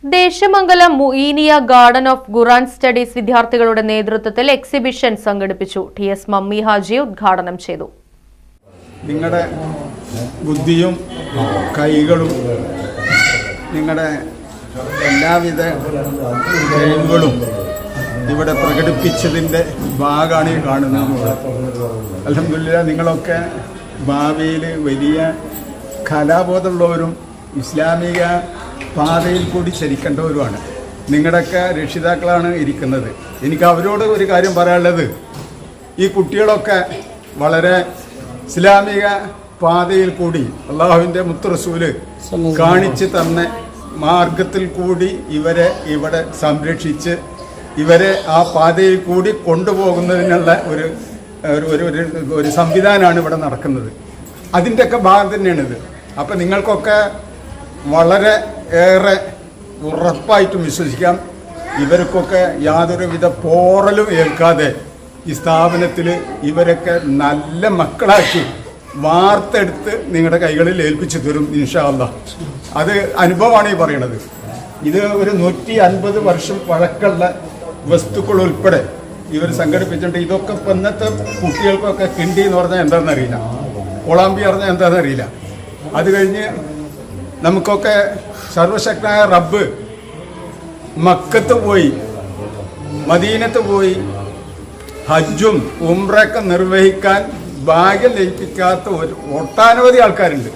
Desamangalam Muiniya Garden of Quran Studies വിദ്യാർത്ഥികളുടെ നേതൃത്വത്തിൽ exhibition സംഘടിപ്പിച്ചു. ടി.എസ്. മമ്മി ഹാജി ഉദ്ഘാടനം ചെയ്തു. നിങ്ങളുടെ ബുദ്ധിയും കൈകളും നിങ്ങളുടെ എല്ലാവിധ കഴിവുകളും ഇവിടെ പ്രകടിപ്പിച്ചതിൻ്റെ ഭാഗമാണ് ഈ കാണുന്നത്. അൽഹംദുലില്ലാഹ് നിങ്ങളൊക്കെ ഭാവിയിൽ വലിയ കലാബോധമുള്ളവരും ഇസ്ലാമിക പാതയിൽ കൂടി ചരിക്കേണ്ടവരുമാണ്. നിങ്ങളുടെയൊക്കെ രക്ഷിതാക്കളാണ് ഇരിക്കുന്നത്. എനിക്ക് അവരോട് ഒരു കാര്യം പറയാനുള്ളത്, ഈ കുട്ടികളൊക്കെ വളരെ ഇസ്ലാമിക പാതയിൽ കൂടി അള്ളാഹുവിൻ്റെ മുത്ത് റസൂല് കാണിച്ച് തന്ന മാർഗത്തിൽ കൂടി ഇവരെ ഇവിടെ സംരക്ഷിച്ച് ഇവരെ ആ പാതയിൽ കൂടി കൊണ്ടുപോകുന്നതിനുള്ള ഒരു സംവിധാനമാണ് ഇവിടെ നടക്കുന്നത്. അതിൻ്റെയൊക്കെ ഭാഗം തന്നെയാണിത്. അപ്പം നിങ്ങൾക്കൊക്കെ വളരെ ഏറെ ഉറപ്പായിട്ടും വിശ്വസിക്കാം, ഇവർക്കൊക്കെ യാതൊരുവിധ പോറലും ഏൽക്കാതെ ഈ സ്ഥാപനത്തിൽ ഇവരൊക്കെ നല്ല മക്കളാക്കി വാർത്തെടുത്ത് നിങ്ങളുടെ കൈകളിൽ ഏൽപ്പിച്ചു തരും ഇൻഷാ അല്ലാഹ്. അത് അനുഭവമാണ് ഈ പറയണത്. ഇത് ഒരു 150 വർഷം പഴക്കമുള്ള വസ്തുക്കൾ ഉൾപ്പെടെ ഇവർ സംഘടിപ്പിച്ചിട്ടുണ്ട്. ഇതൊക്കെ ഇന്നത്തെ കുട്ടികൾക്കൊക്കെ കിണ്ടി എന്ന് പറഞ്ഞാൽ എന്താണെന്നറിയില്ല, കൊളാമ്പി പറഞ്ഞാൽ എന്താണെന്നറിയില്ല. അത് കഴിഞ്ഞ് നമുക്കൊക്കെ സർവശക്തനായ റബ്ബ് മക്കത്ത് പോയി മദീനത്ത് പോയി ഹജ്ജും ഉംറയൊക്കെ നിർവഹിക്കാൻ ഭാഗ്യം ലഭിക്കാത്ത ഒട്ടനവധി ആൾക്കാരുണ്ട്.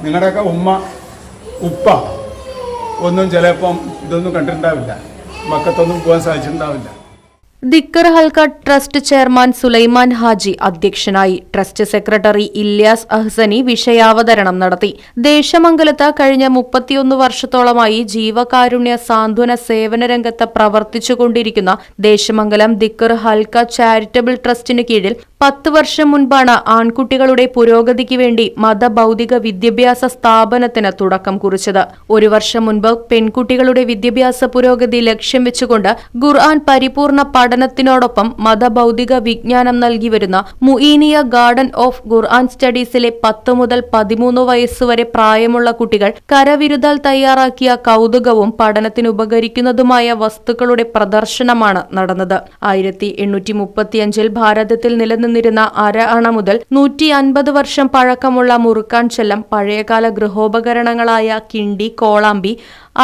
നിങ്ങളുടെയൊക്കെ ഉപ്പ ഒന്നും ചിലപ്പം ഇതൊന്നും കണ്ടിട്ടുണ്ടാവില്ല, മക്കത്തൊന്നും പോകാൻ സാധിച്ചിട്ടുണ്ടാവില്ല. ദിക്കർ ഹൽക്ക ട്രസ്റ്റ് ചെയർമാൻ സുലൈമാൻ ഹാജി അധ്യക്ഷനായി. ട്രസ്റ്റ് സെക്രട്ടറി ഇല്യാസ് അഹ്സനി വിഷയാവതരണം നടത്തി. ദേശമംഗലത്ത് കഴിഞ്ഞ 31 വർഷത്തോളമായി ജീവകാരുണ്യ സാന്ത്വന സേവന രംഗത്ത് പ്രവർത്തിച്ചുകൊണ്ടിരിക്കുന്ന ദേശമംഗലം ദിക്കർ ഹൽക്ക ചാരിറ്റബിൾ ട്രസ്റ്റിന് കീഴിൽ 10 വർഷം മുൻപാണ് ആൺകുട്ടികളുടെ പുരോഗതിക്ക് വേണ്ടി മതഭൗതിക വിദ്യാഭ്യാസ സ്ഥാപനത്തിന് തുടക്കം കുറിച്ചത്. 1 വർഷം മുൻപ് പെൺകുട്ടികളുടെ വിദ്യാഭ്യാസ പുരോഗതി ലക്ഷ്യം വെച്ചുകൊണ്ട് ഖുർആൻ പരിപൂർണ പഠനത്തിനോടൊപ്പം മതഭൗതിക വിജ്ഞാനം നൽകി വരുന്ന മുഈനിയ ഗാർഡൻ ഓഫ് ഖുർആൻ സ്റ്റഡീസിലെ 10 മുതൽ 13 വയസ്സുവരെ പ്രായമുള്ള കുട്ടികൾ കരവിരുതാൽ തയ്യാറാക്കിയ കൗതുകവും പഠനത്തിന് ഉപകരിക്കുന്നതുമായ വസ്തുക്കളുടെ പ്രദർശനമാണ് നടന്നത്. 1835 ഭാരതത്തിൽ നിലനിന്നിരുന്ന അര അണ മുതൽ 150 വർഷം പഴക്കമുള്ള മുറുക്കാൻ ചെല്ലം, പഴയകാല ഗൃഹോപകരണങ്ങളായ കിണ്ടി, കോളാമ്പി,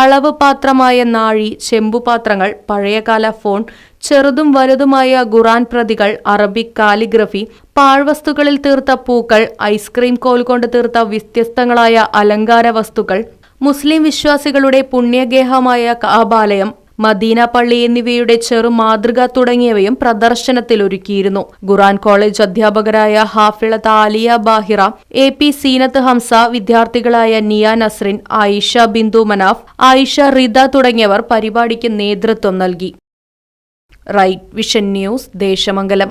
അളവ് പാത്രമായ നാഴി, ചെമ്പുപാത്രങ്ങൾ, പഴയകാല ഫോൺ, ചെറുതും വലുതുമായ ഖുർആൻ പ്രതികൾ, അറബിക് കാലിഗ്രഫി, പാഴ്വസ്തുക്കളിൽ തീർത്ത പൂക്കൾ, ഐസ്ക്രീം കോൽ കൊണ്ട് തീർത്ത വ്യത്യസ്തങ്ങളായ അലങ്കാര വസ്തുക്കൾ, മുസ്ലിം വിശ്വാസികളുടെ പുണ്യഗേഹമായ കഅബാലയം, മദീന പള്ളി എന്നിവയുടെ ചെറു മാതൃക തുടങ്ങിയവയും പ്രദർശനത്തിൽ ഒരുക്കിയിരുന്നു. ഖുർആൻ കോളേജ് അധ്യാപകരായ ഹാഫിളത്ത് ആലിയ ബാഹിറ, AP സീനത്ത് ഹംസ, വിദ്യാർത്ഥികളായ നിയ നസ്രിൻ, ആയിഷ ബിന്ദു മനാഫ്, ആയിഷ റിദ തുടങ്ങിയവർ പരിപാടിക്ക് നേതൃത്വം നൽകി. Right vision news, Desamangalam.